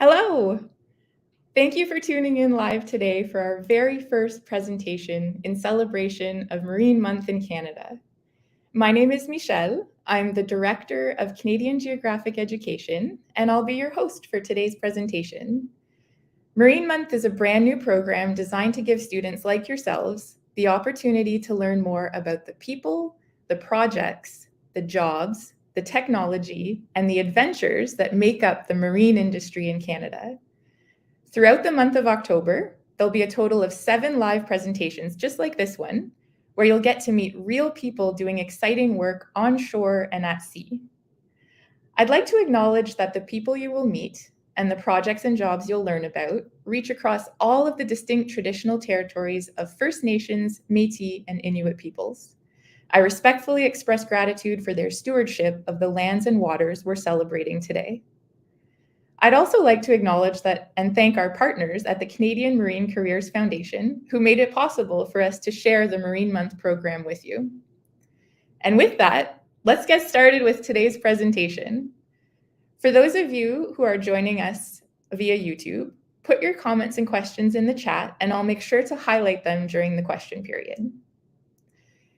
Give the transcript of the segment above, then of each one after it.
Hello! Thank you for tuning in live today for our very first presentation in celebration of Marine Month in Canada. My name is Michelle. I'm the Director of Canadian Geographic Education, and I'll be your host for today's presentation. Marine Month is a brand new program designed to give students like yourselves the opportunity to learn more about the people, the projects, the jobs, the technology, and the adventures that make up the marine industry in Canada. Throughout the month of October, there'll be a total of 7 live presentations, just like this one, where you'll get to meet real people doing exciting work on shore and at sea. I'd like to acknowledge that the people you will meet and the projects and jobs you'll learn about reach across all of the distinct traditional territories of First Nations, Métis, and Inuit peoples. I respectfully express gratitude for their stewardship of the lands and waters we're celebrating today. I'd also like to acknowledge that and thank our partners at the Canadian Marine Careers Foundation, who made it possible for us to share the Marine Month program with you. And with that, let's get started with today's presentation. For those of you who are joining us via YouTube, put your comments and questions in the chat, and I'll make sure to highlight them during the question period.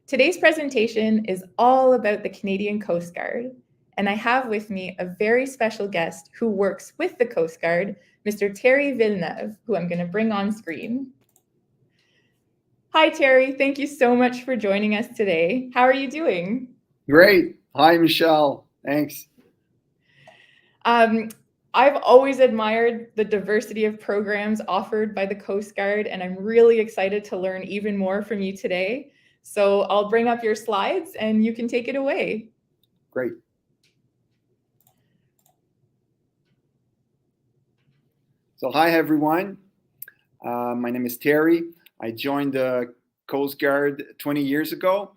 Today's presentation is all about the Canadian Coast Guard, and I have with me a very special guest who works with the Coast Guard, Mr. Terry Villeneuve, who I'm going to bring on screen. Hi, Terry. Thank you so much for joining us today. How are you doing? Great. Hi, Michelle. Thanks. I've always admired the diversity of programs offered by the Coast Guard, and I'm really excited to learn even more from you today. So I'll bring up your slides and you can take it away. Great. So hi, everyone. My name is Terry. I joined the Coast Guard 20 years ago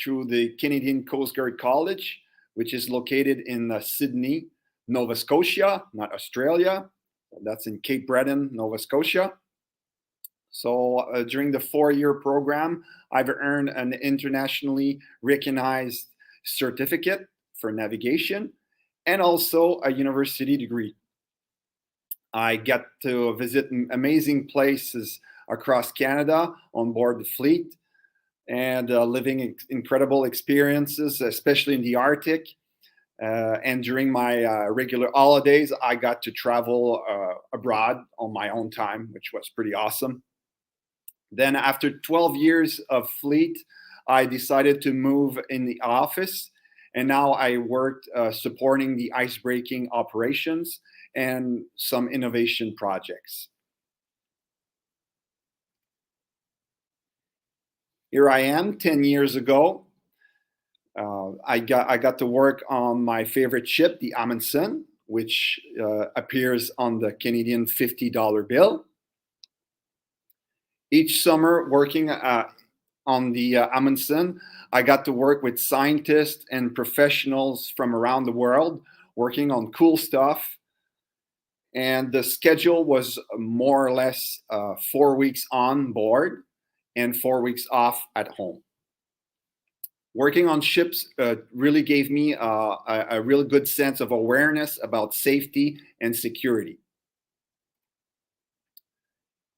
through the Canadian Coast Guard College, which is located in Sydney, Nova Scotia, not Australia. That's in Cape Breton, Nova Scotia. So during the 4-year program, I've earned an internationally recognized certificate for navigation and also a university degree. I get to visit amazing places across Canada on board the fleet and living incredible experiences, especially in the Arctic. And during my regular holidays, I got to travel abroad on my own time, which was pretty awesome. Then after 12 years of fleet, I decided to move in the office, and now I worked supporting the icebreaking operations and some innovation projects. Here I am 10 years ago. I got to work on my favorite ship, the Amundsen, which appears on the Canadian $50 bill. Each summer working on the Amundsen, I got to work with scientists and professionals from around the world working on cool stuff. And the schedule was more or less 4 weeks on board and 4 weeks off at home. Working on ships really gave me a really good sense of awareness about safety and security.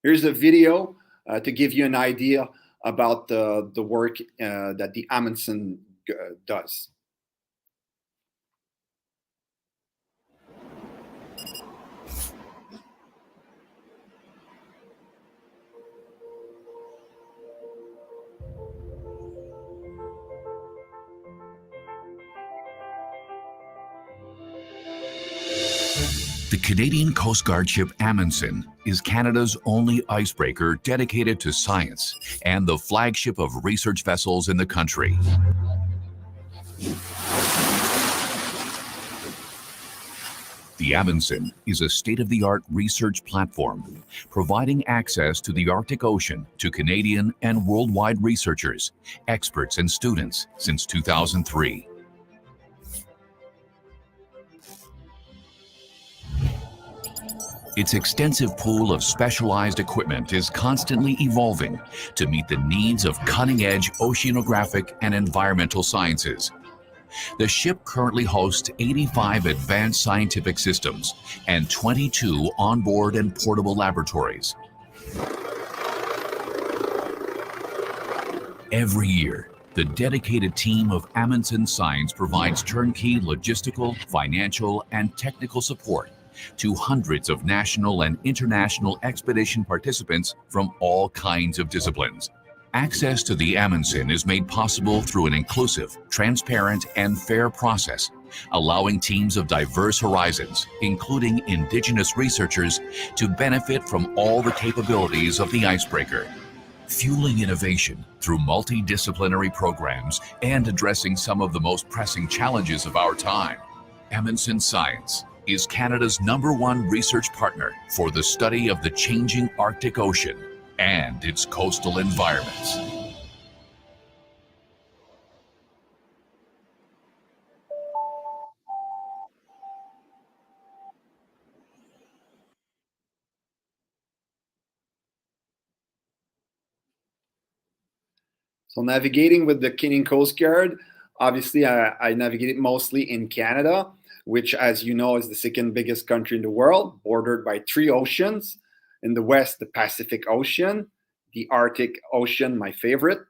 Here's a video to give you an idea about the work that the Amundsen does. The Canadian Coast Guard ship Amundsen is Canada's only icebreaker dedicated to science and the flagship of research vessels in the country. The Amundsen is a state-of-the-art research platform, providing access to the Arctic Ocean to Canadian and worldwide researchers, experts, and students since 2003. Its extensive pool of specialized equipment is constantly evolving to meet the needs of cutting-edge oceanographic and environmental sciences. The ship currently hosts 85 advanced scientific systems and 22 onboard and portable laboratories. Every year, the dedicated team of Amundsen Science provides turnkey logistical, financial, and technical support to hundreds of national and international expedition participants from all kinds of disciplines. Access to the Amundsen is made possible through an inclusive, transparent, and fair process, allowing teams of diverse horizons, including Indigenous researchers, to benefit from all the capabilities of the icebreaker. Fueling innovation through multidisciplinary programs and addressing some of the most pressing challenges of our time, Amundsen Science is Canada's #1 research partner for the study of the changing Arctic Ocean and its coastal environments. So navigating with the Canadian Coast Guard, obviously I navigated mostly in Canada, which, as you know, is the second biggest country in the world, bordered by 3 oceans. In the west, the Pacific Ocean, the Arctic Ocean, my favorite,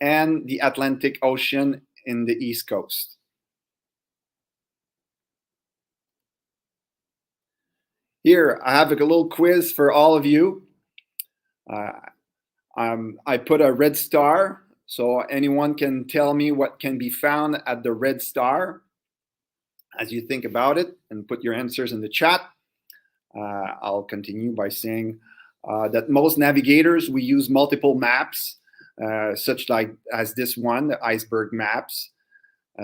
and the Atlantic Ocean in the East Coast. Here, I have a little quiz for all of you. I put a red star, so anyone can tell me what can be found at the red star as you think about it, and put your answers in the chat. I'll continue by saying that most navigators, we use multiple maps, such like as this one, the iceberg maps.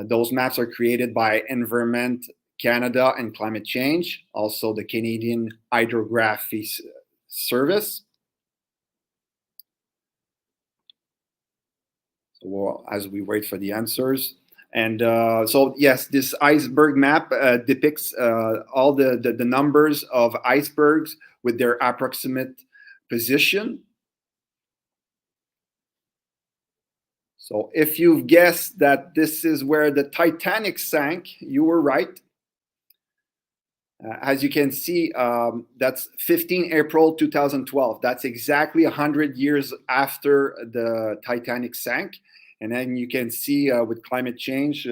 Those maps are created by Environment Canada and Climate Change, also the Canadian Hydrography Service. So as we wait for the answers. And so, yes, this iceberg map depicts all the numbers of icebergs with their approximate position. So if you've guessed that this is where the Titanic sank, you were right. As you can see, that's 15 April 2012. That's exactly 100 years after the Titanic sank. And then you can see with climate change,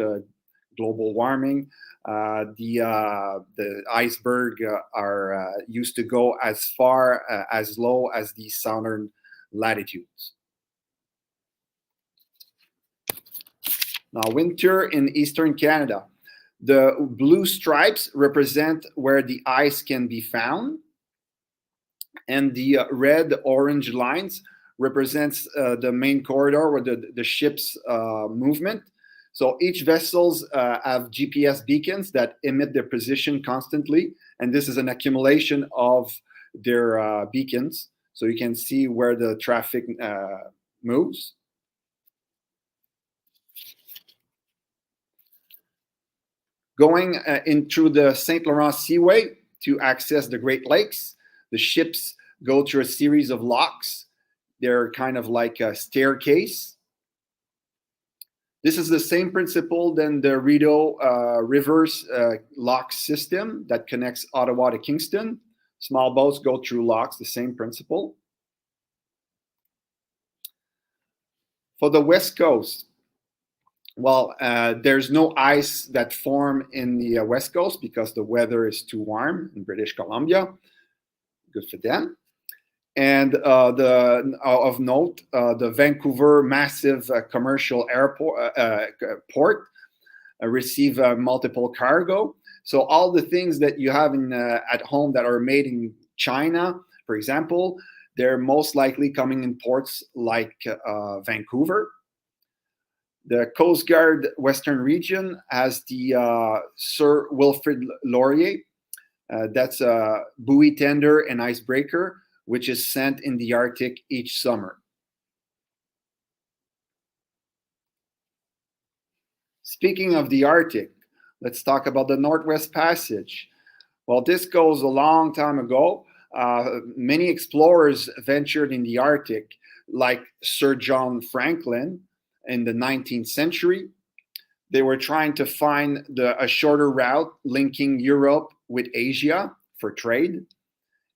global warming, the iceberg are used to go as far as low as the southern latitudes. Now, winter in eastern Canada. The blue stripes represent where the ice can be found, and the red-orange lines represents the main corridor or the ship's movement. So each vessels have GPS beacons that emit their position constantly, and this is an accumulation of their beacons, so you can see where the traffic moves. Going in through the St. Laurent Seaway to access the Great Lakes, the ships go through a series of locks. They're kind of like a staircase. This is the same principle than the Rideau Rivers lock system that connects Ottawa to Kingston. Small boats go through locks, the same principle. For the West Coast, well, there's no ice that form in the West Coast because the weather is too warm in British Columbia. Good for them. And of note, the Vancouver massive commercial airport port receive multiple cargo. So all the things that you have in at home that are made in China, for example, they're most likely coming in ports like Vancouver. The Coast Guard Western Region has the Sir Wilfrid Laurier. That's a buoy tender and icebreaker, which is sent in the Arctic each summer. Speaking of the Arctic, let's talk about the Northwest Passage. Well, this goes a long time ago. Many explorers ventured in the Arctic, like Sir John Franklin in the 19th century. They were trying to find a shorter route linking Europe with Asia for trade,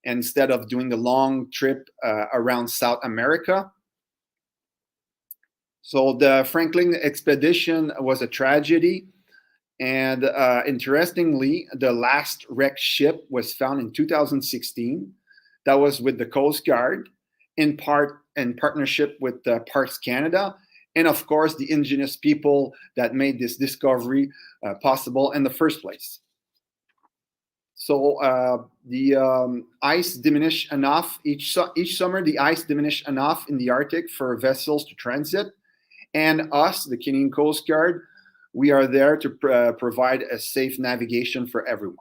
instead of doing a long trip around South America. So the Franklin expedition was a tragedy. And interestingly, the last wrecked ship was found in 2016. That was with the Coast Guard, in partnership with Parks Canada, and of course the indigenous people that made this discovery possible in the first place. So the ice diminished enough each summer. The ice diminished enough in the Arctic for vessels to transit, and us, the Canadian Coast Guard, we are there to provide a safe navigation for everyone.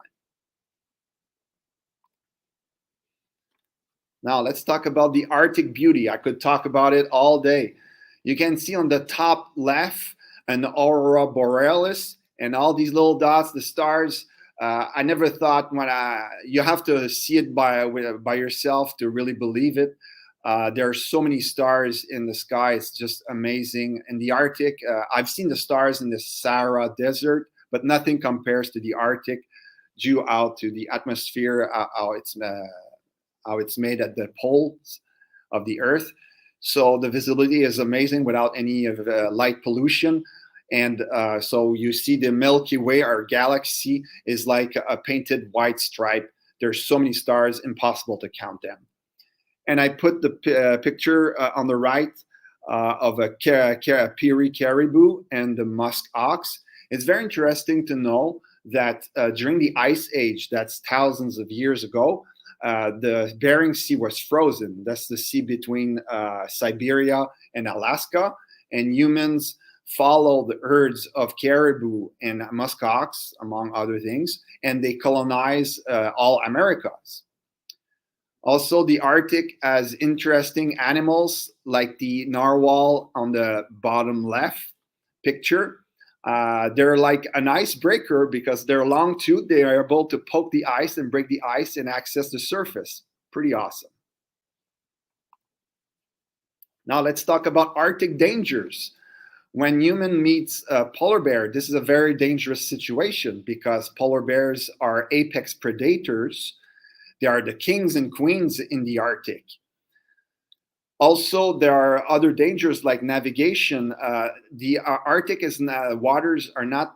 Now let's talk about the Arctic beauty. I could talk about it all day. You can see on the top left an aurora borealis and all these little dots, the stars. I never thought you have to see it by yourself to really believe it. There are so many stars in the sky. It's just amazing. In the Arctic, I've seen the stars in the Sahara Desert, but nothing compares to the Arctic due out to the atmosphere, how it's made at the poles of the Earth. So the visibility is amazing without any light pollution. And so you see the Milky Way, our galaxy, is like a painted white stripe. There's so many stars, impossible to count them. And I put the picture on the right of a Peary caribou and the musk ox. It's very interesting to know that during the Ice Age, that's thousands of years ago, the Bering Sea was frozen. That's the sea between Siberia and Alaska. And humans follow the herds of caribou and musk ox, among other things, and they colonize all Americas. Also, the Arctic has interesting animals like the narwhal on the bottom left picture. They're like an icebreaker because they're long tooth. They are able to poke the ice and break the ice and access the surface. Pretty awesome. Now let's talk about Arctic dangers. When human meets a polar bear, this is a very dangerous situation because polar bears are apex predators. They are the kings and queens in the Arctic. Also, there are other dangers like navigation. The Arctic waters are not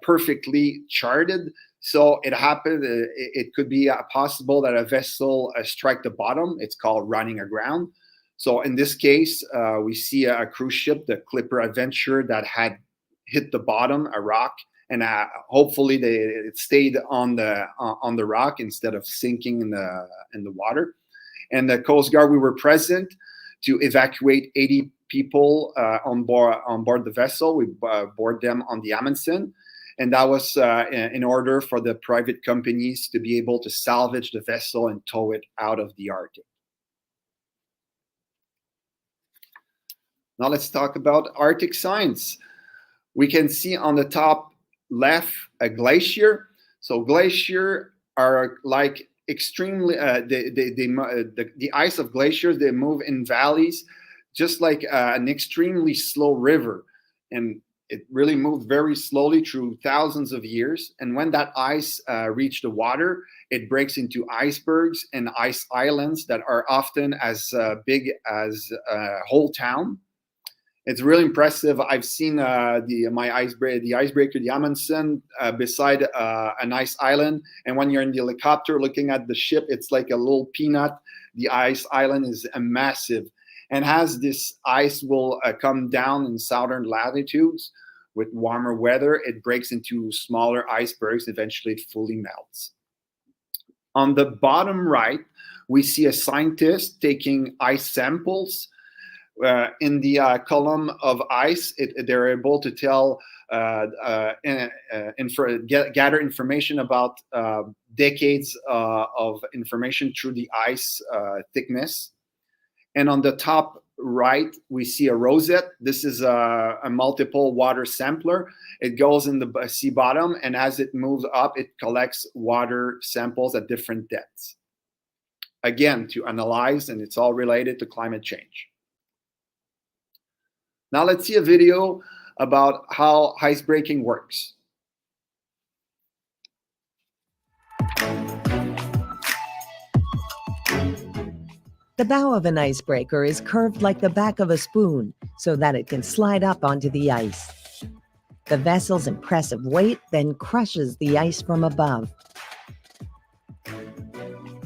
perfectly charted, so it could be possible that a vessel strike the bottom. It's called running aground. So in this case, we see a cruise ship, the Clipper Adventure, that had hit the bottom, a rock, and hopefully it stayed on the rock instead of sinking in the water. And the Coast Guard, we were present to evacuate 80 people on board the vessel. We board them on the Amundsen, and that was in order for the private companies to be able to salvage the vessel and tow it out of the Arctic. Now let's talk about Arctic science. We can see on the top left a glacier. So glacier are like extremely the ice of glaciers, they move in valleys just like an extremely slow river, and it really moved very slowly through thousands of years. And when that ice reached the water, it breaks into icebergs and ice islands that are often as big as a whole town. It's really impressive. I've seen the icebreaker, the Amundsen, beside an ice island. And when you're in the helicopter looking at the ship, it's like a little peanut. The ice island is massive. And as this ice will come down in southern latitudes with warmer weather, it breaks into smaller icebergs. Eventually, it fully melts. On the bottom right, we see a scientist taking ice samples. In the column of ice, they're able to gather information about decades of information through the ice thickness. And on the top right, we see a rosette. This is a multiple water sampler. It goes in the sea bottom, and as it moves up, it collects water samples at different depths. Again, to analyze, and it's all related to climate change. Now let's see a video about how icebreaking works. The bow of an icebreaker is curved like the back of a spoon so that it can slide up onto the ice. The vessel's impressive weight then crushes the ice from above.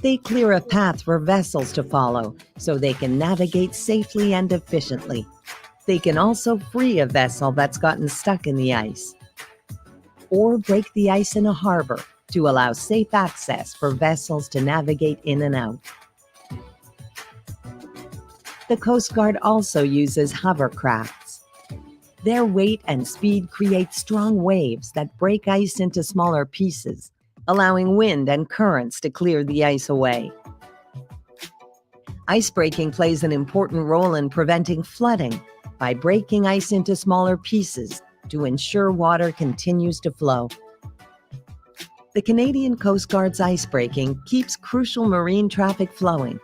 They clear a path for vessels to follow so they can navigate safely and efficiently. They can also free a vessel that's gotten stuck in the ice, or break the ice in a harbor to allow safe access for vessels to navigate in and out. The Coast Guard also uses hovercrafts. Their weight and speed create strong waves that break ice into smaller pieces, allowing wind and currents to clear the ice away. Icebreaking plays an important role in preventing flooding by breaking ice into smaller pieces to ensure water continues to flow. The Canadian Coast Guard's icebreaking keeps crucial marine traffic flowing,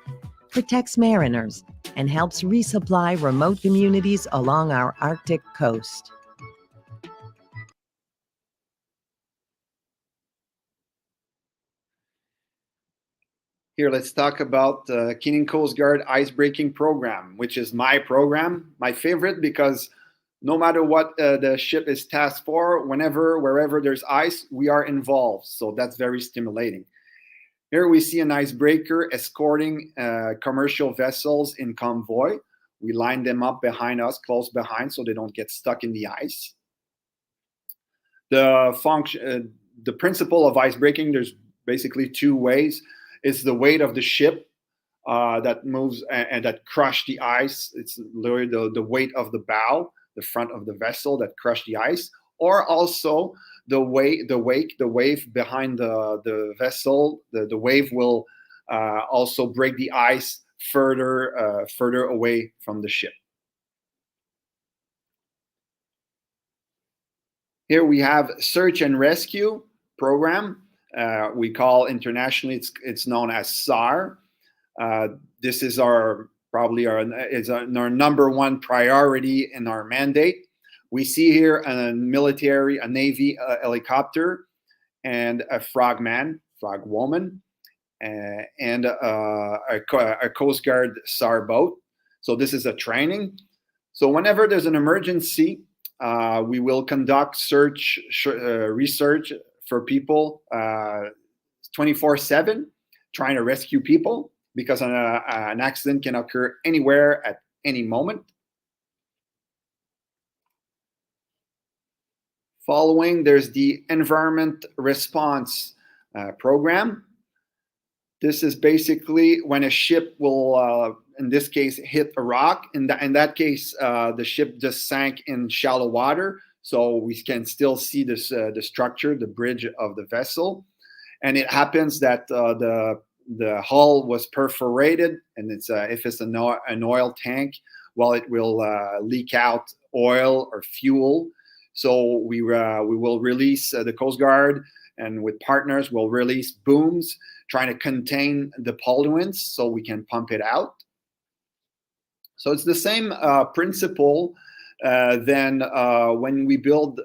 protects mariners, and helps resupply remote communities along our Arctic coast. Here, let's talk about the Canadian Coast Guard icebreaking program, which is my program, my favorite, because no matter what the ship is tasked for, wherever there's ice, we are involved. So that's very stimulating. Here we see an icebreaker escorting commercial vessels in convoy. We line them up behind us, close behind, so they don't get stuck in the ice. The principle of icebreaking, there's basically two ways. It's the weight of the ship that moves and that crush the ice. It's literally the weight of the bow, the front of the vessel that crush the ice, or also the wave behind the vessel. The wave will also break the ice further away from the ship. Here we have search and rescue program. We call internationally it's known as SAR. This is our number one priority in our mandate. We see here a Navy helicopter and a frogman, frogwoman, and a Coast Guard SAR boat. So this is a training. So whenever there's an emergency, we will conduct research for people 24/7, trying to rescue people because an accident can occur anywhere at any moment. Following, there's the environment response program. This is basically when a ship will, in this case, hit a rock. In that case, the ship just sank in shallow water, so we can still see this the structure, the bridge of the vessel. And it happens that the hull was perforated, and if it's an oil tank, well, it will leak out oil or fuel. So we will release the Coast Guard, and with partners, we'll release booms trying to contain the polluants so we can pump it out. So it's the same principle than when we build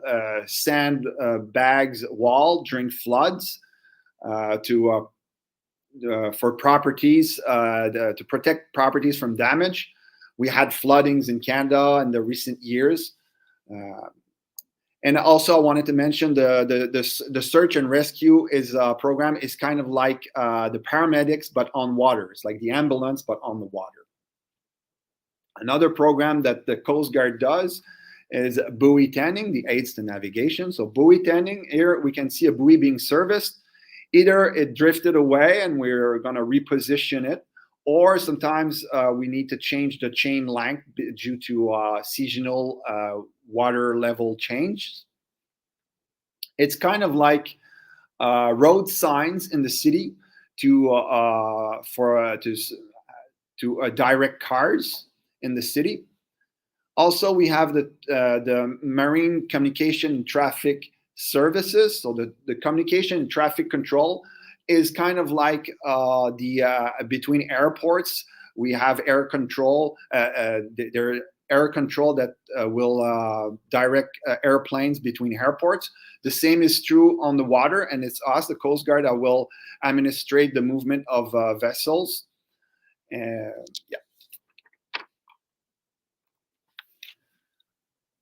sand bags wall during floods for properties to protect properties from damage. We had floodings in Canada in the recent years. And also, I wanted to mention the search and rescue program is kind of like the paramedics, but on water. It's like the ambulance, but on the water. Another program that the Coast Guard does is buoy tending, the aids to navigation. So buoy tending, here we can see a buoy being serviced. Either it drifted away and we're going to reposition it, or sometimes we need to change the chain length due to seasonal water level change. It's kind of like road signs in the city to direct cars in the city. Also, we have the Marine Communication and Traffic Services. So the communication and traffic control is kind of like between airports. We have air control. There are air control that will direct airplanes between airports. The same is true on the water, and it's us, the Coast Guard, that will administrate the movement of vessels. Yeah.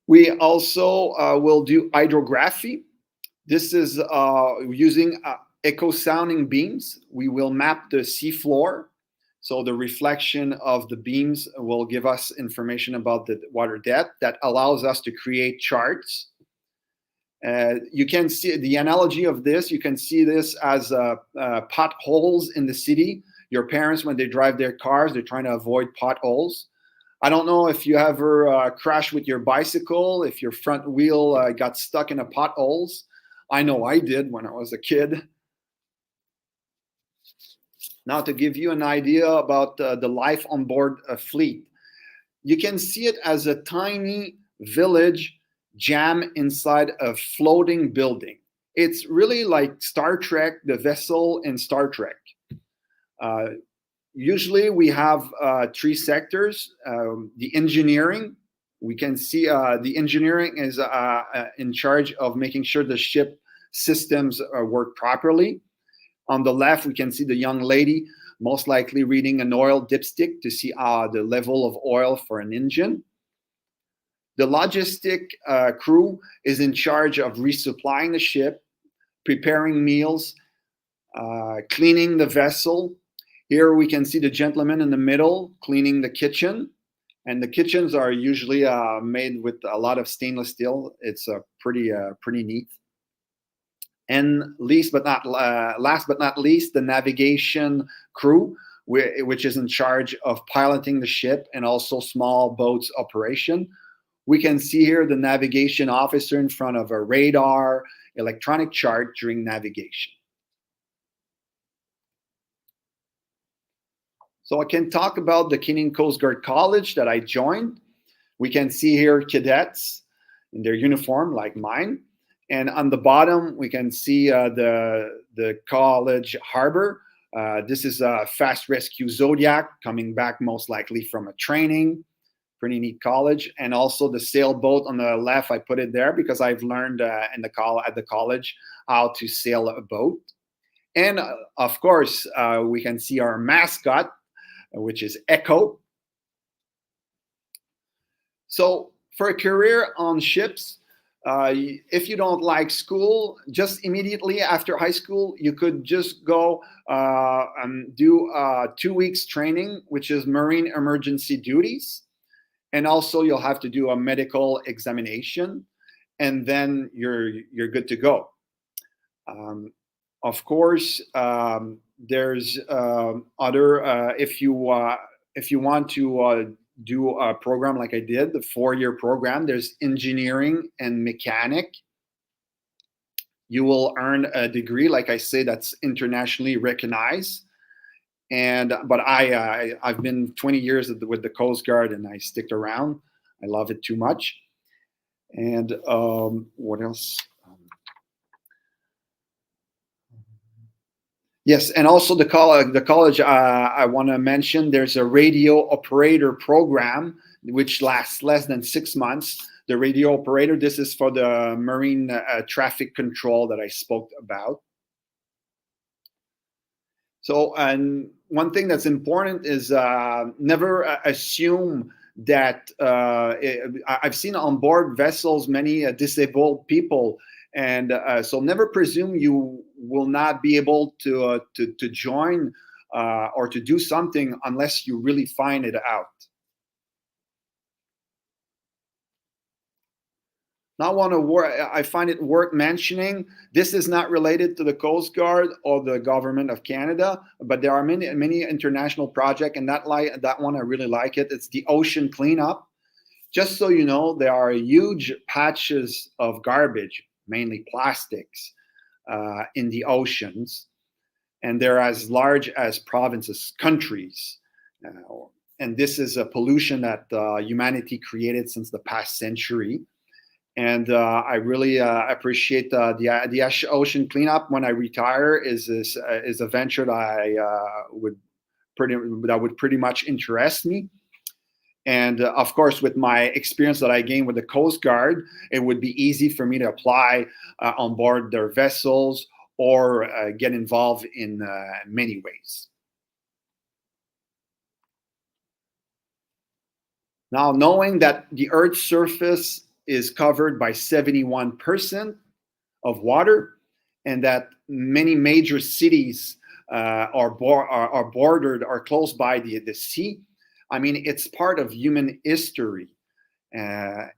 We also will do hydrography. This is using echo sounding beams. We will map the seafloor. So the reflection of the beams will give us information about the water depth that allows us to create charts. You can see the analogy of this. You can see this as potholes in the city. Your parents, when they drive their cars, they're trying to avoid potholes. I don't know if you ever crashed with your bicycle, if your front wheel got stuck in a potholes. I know I did when I was a kid. Now, to give you an idea about the life on board a fleet, you can see it as a tiny village jam inside a floating building. It's really like Star Trek, the vessel in Star Trek. Usually we have three sectors. The engineering, we can see the engineering is in charge of making sure the ship systems work properly. On the left, we can see the young lady, most likely reading an oil dipstick to see the level of oil for an engine. The logistic crew is in charge of resupplying the ship, preparing meals, cleaning the vessel. Here we can see the gentleman in the middle cleaning the kitchen. And the kitchens are usually made with a lot of stainless steel. It's pretty neat. And last but not least, the navigation crew, which is in charge of piloting the ship and also small boats operation. We can see here the navigation officer in front of a radar, electronic chart during navigation. So I can talk about the Canadian Coast Guard College that I joined. We can see here cadets in their uniform like mine. And on the bottom, we can see the college harbor. This is a fast rescue Zodiac coming back most likely from a training. Pretty neat college. And also the sailboat on the left, I put it there because I've learned at the college how to sail a boat. And of course, we can see our mascot, which is Echo. So for a career on ships, if you don't like school, just immediately after high school, you could just go and do 2 weeks training, which is marine emergency duties. And also you'll have to do a medical examination, and then you're good to go. Of course, there's other, if you want to do a program like I did, the 4-year program, there's engineering and mechanic. You will earn a degree, like I say, that's internationally recognized. But I've been 20 years with the Coast Guard, and I stick around. I love it too much. And what else? Yes, and also the college I want to mention, there's a radio operator program which lasts less than 6 months. The radio operator, this is for the marine traffic control that I spoke about. So, and one thing that's important is never assume that I've seen on board vessels many disabled people. And so never presume you will not be able to join or to do something unless you really find it out. Now, I find it worth mentioning, this is not related to the Coast Guard or the government of Canada, but there are many international projects, and that one I really like it. It's the ocean cleanup. Just so you know, there are huge patches of garbage, mainly plastics, in the oceans, and they're as large as provinces, countries. And this is a pollution that humanity created since the past century. And I really appreciate the ocean cleanup. When I retire, is a venture that would pretty much interest me. And of course, with my experience that I gained with the Coast Guard, it would be easy for me to apply on board their vessels or get involved in many ways. Now, knowing that the Earth's surface is covered by 71% of water, and that many major cities are bordered or close by the sea, I mean, it's part of human history.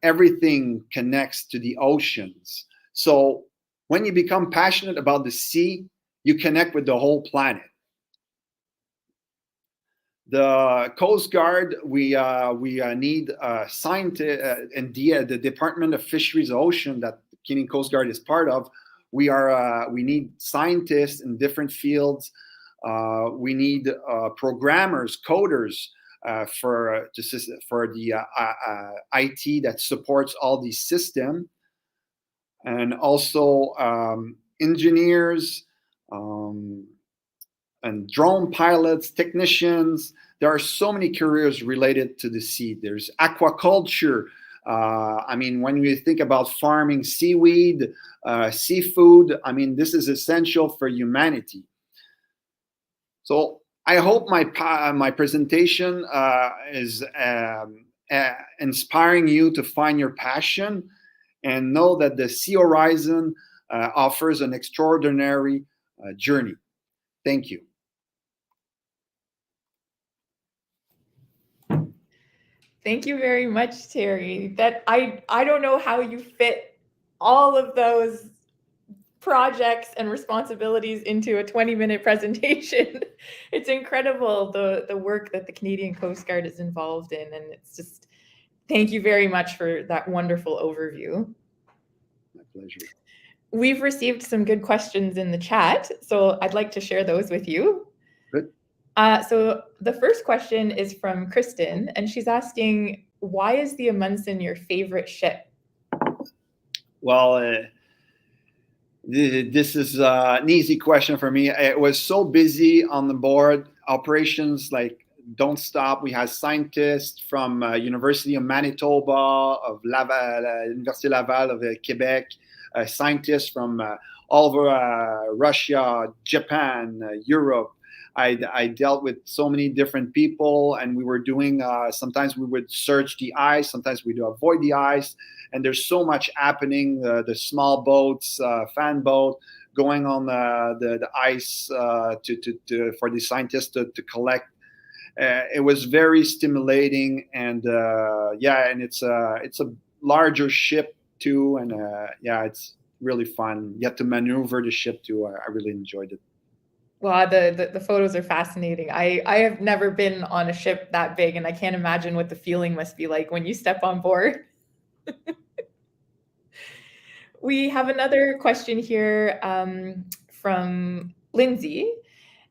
Everything connects to the oceans. So when you become passionate about the sea, you connect with the whole planet. The Coast Guard, we need scientists, and the Department of Fisheries and Ocean that the Canadian Coast Guard is part of. We need scientists in different fields. We need programmers, coders for the IT that supports all these systems, and also engineers. And drone pilots, technicians. There are so many careers related to the sea. There's aquaculture. I mean, when we think about farming seaweed, seafood, I mean, this is essential for humanity. So I hope my presentation is inspiring you to find your passion and know that the Sea Horizon offers an extraordinary journey. Thank you. Thank you very much, Terry. That I don't know how you fit all of those projects and responsibilities into a 20-minute presentation. It's incredible the work that the Canadian Coast Guard is involved in, and it's just thank you very much for that wonderful overview. My pleasure. We've received some good questions in the chat, so I'd like to share those with you. Good. So the first question is from Kristen, and she's asking, why is the Amundsen your favorite ship? Well, this is an easy question for me. It was so busy on the board. Operations like don't stop. We had scientists from University of Manitoba, of Laval, Université Laval of Quebec, scientists from all over Russia, Japan, Europe. I dealt with so many different people, and we were doing, sometimes we would search the ice, sometimes we do avoid the ice, and there's so much happening, the small boats, fan boat, going on the ice for the scientists to collect. It was very stimulating, and and it's a larger ship too, and it's really fun. You have to maneuver the ship too. I really enjoyed it. Well, the photos are fascinating. I have never been on a ship that big, and I can't imagine what the feeling must be like when you step on board. We have another question here from Lindsay,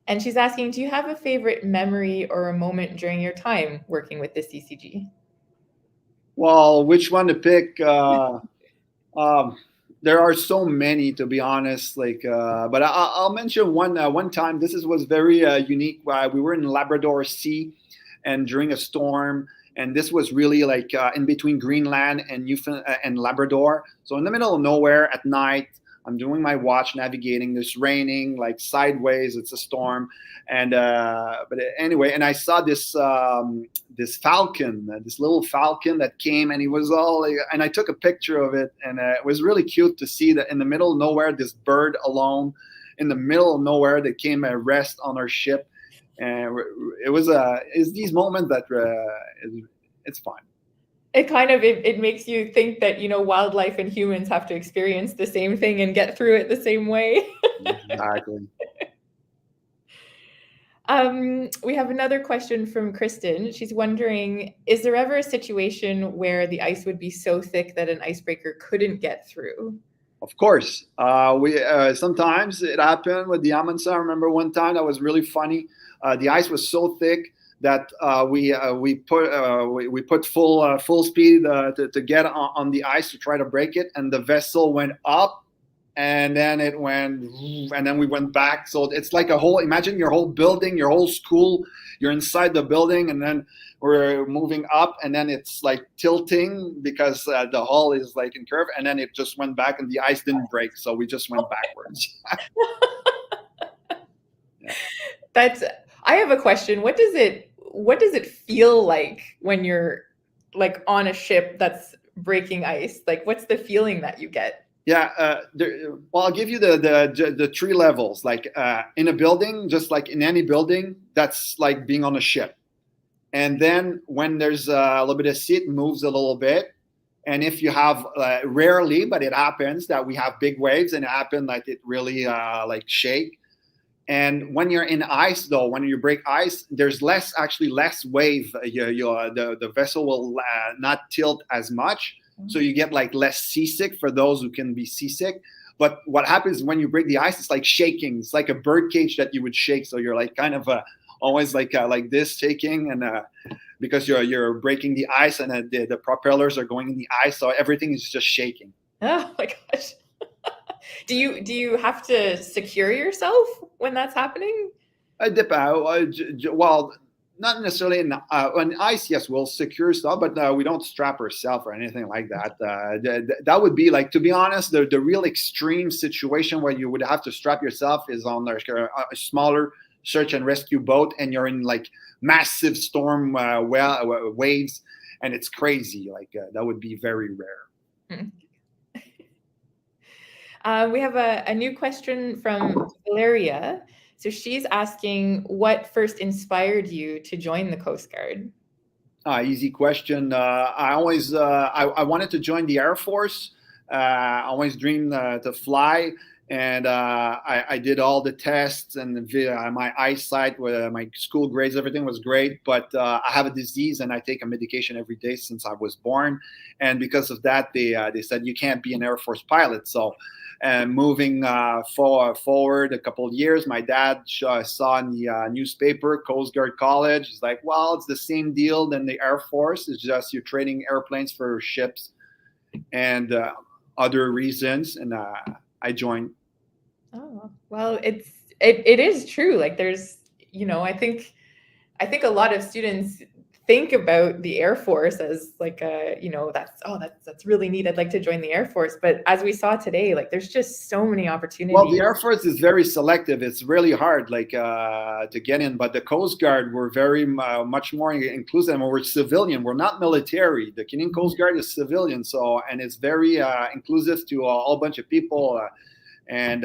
and she's asking, do you have a favorite memory or a moment during your time working with the CCG? Well, which one to pick? There are so many, to be honest. But I'll mention one time. This was very unique. We were in Labrador Sea, and during a storm, and this was really like in between Greenland and Newfoundland and Labrador. So in the middle of nowhere at night, I'm doing my watch navigating. It's raining like sideways. It's a storm, and but anyway, and I saw this this falcon, this little falcon that came, and he was all, and I took a picture of it, and it was really cute to see that in the middle of nowhere, this bird alone, in the middle of nowhere, that came and rest on our ship, and it's these moments that it's fun. It kind of it makes you think that wildlife and humans have to experience the same thing and get through it the same way. Exactly. We have another question from Kristen. She's wondering, is there ever a situation where the ice would be so thick that an icebreaker couldn't get through? Of course. We sometimes it happened with the Amundsen. I remember one time that was really funny. The ice was so thick that we put full speed to get on the ice to try to break it, and the vessel went up and then it went, and then we went back. So it's like a whole, imagine your whole building, your whole school, you're inside the building, and then we're moving up, and then it's like tilting because the hull is like in curve, and then it just went back and the ice didn't break. So we just went backwards. Yeah. I have a question. What does it feel like when you're like on a ship that's breaking ice? Like, what's the feeling that you get? Yeah, well, I'll give you the three levels. Like in a building, just like in any building, that's like being on a ship. And then when there's a little bit of sea, it moves a little bit. And if you have rarely, but it happens that we have big waves, and it happened like it really like shake. And when you're in ice, though, when you break ice, there's less wave. The vessel will not tilt as much. So you get like less seasick for those who can be seasick. But what happens when you break the ice, it's like shaking. It's like a bird cage that you would shake. So you're like kind of always like this shaking, and because you're breaking the ice, and the propellers are going in the ice, so everything is just shaking. Oh my gosh. Do you have to secure yourself when that's happening? Well, not necessarily on ice. Yes, we'll secure stuff, but we don't strap ourselves or anything like that. That would be like, to be honest, the real extreme situation where you would have to strap yourself is on a smaller search and rescue boat, and you're in like massive storm waves, and it's crazy. Like that would be very rare. We have a new question from Valeria. So she's asking, what first inspired you to join the Coast Guard? Easy question. I always I wanted to join the Air Force. I always dreamed to fly, and I did all the tests, and my eyesight, my school grades, everything was great. But I have a disease, and I take a medication every day since I was born. And because of that, they said you can't be an Air Force pilot. So moving forward a couple of years, my dad saw in the newspaper Coast Guard College. He's like, well, it's the same deal than the Air Force. It's just you're trading airplanes for ships and other reasons. And I joined. Oh, well, it is true. Like there's, I think a lot of students think about the Air Force as like that's really neat. I'd like to join the Air Force. But as we saw today, like there's just so many opportunities. Well, the Air Force is very selective. It's really hard to get in. But the Coast Guard, we're very much more inclusive. And we're civilian. We're not military. The Canadian Coast Guard is civilian. So, and it's very inclusive to a whole bunch of people. And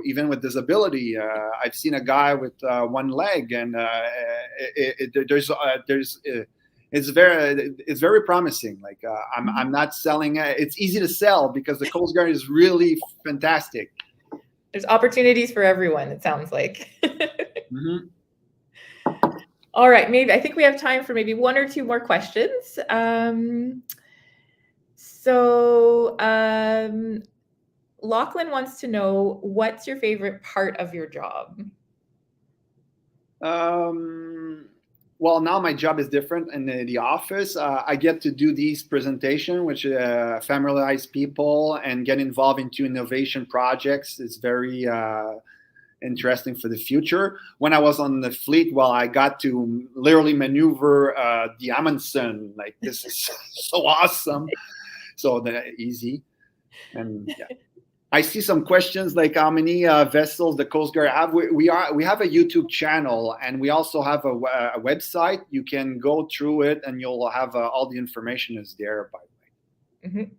even with disability, I've seen a guy with one leg, and it's very promising. Like I'm not selling it. It's easy to sell because the Coast Guard is really fantastic. There's opportunities for everyone, it sounds like. Mm-hmm. All right, I think we have time for maybe one or two more questions. Lachlan wants to know, what's your favorite part of your job? Well, now my job is different in the office. I get to do these presentations, which familiarize people and get involved into innovation projects. It's very interesting for the future. When I was on the fleet, well, I got to literally maneuver the Amundsen. Like, this is so awesome. So easy. And yeah. I see some questions like how many vessels the Coast Guard have. We have a YouTube channel, and we also have a website. You can go through it, and you'll have all the information is there. By the way. Mm-hmm.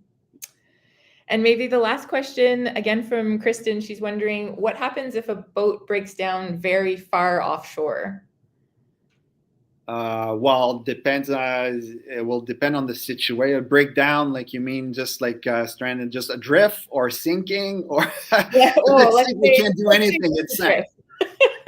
And maybe the last question, again from Kristen, she's wondering, what happens if a boat breaks down very far offshore? Well, depends. It will depend on the situation. Breakdown, like you mean, just like stranded, just adrift or sinking, or yeah, we can't do anything. It's sank.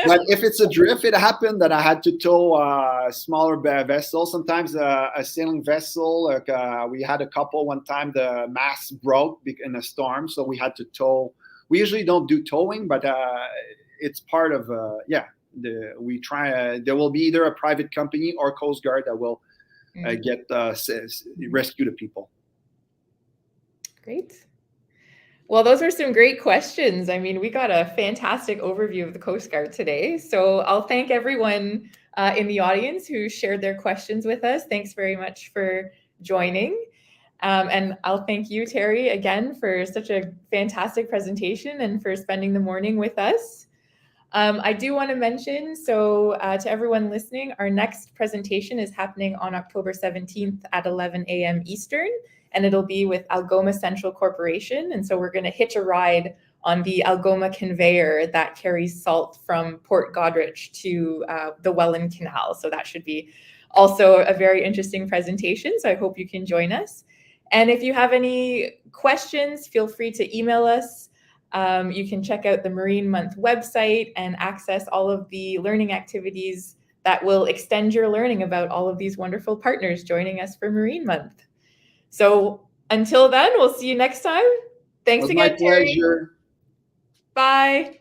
But if it's adrift, it happened that I had to tow a smaller vessel. Sometimes a sailing vessel. Like we had a couple one time. The mast broke in a storm, so we had to tow. We usually don't do towing, but it's part of we try. There will be either a private company or Coast Guard that will rescue the people. Great. Well, those are some great questions. I mean, we got a fantastic overview of the Coast Guard today. So I'll thank everyone in the audience who shared their questions with us. Thanks very much for joining. And I'll thank you, Terry, again for such a fantastic presentation and for spending the morning with us. I do want to mention, so to everyone listening, our next presentation is happening on October 17th at 11 a.m. Eastern, and it'll be with Algoma Central Corporation. And so we're going to hitch a ride on the Algoma conveyor that carries salt from Port Goderich to the Welland Canal. So that should be also a very interesting presentation. So I hope you can join us. And if you have any questions, feel free to email us. You can check out the Marine Month website and access all of the learning activities that will extend your learning about all of these wonderful partners joining us for Marine Month. So until then, we'll see you next time. Thanks again, Terry. My pleasure. Bye.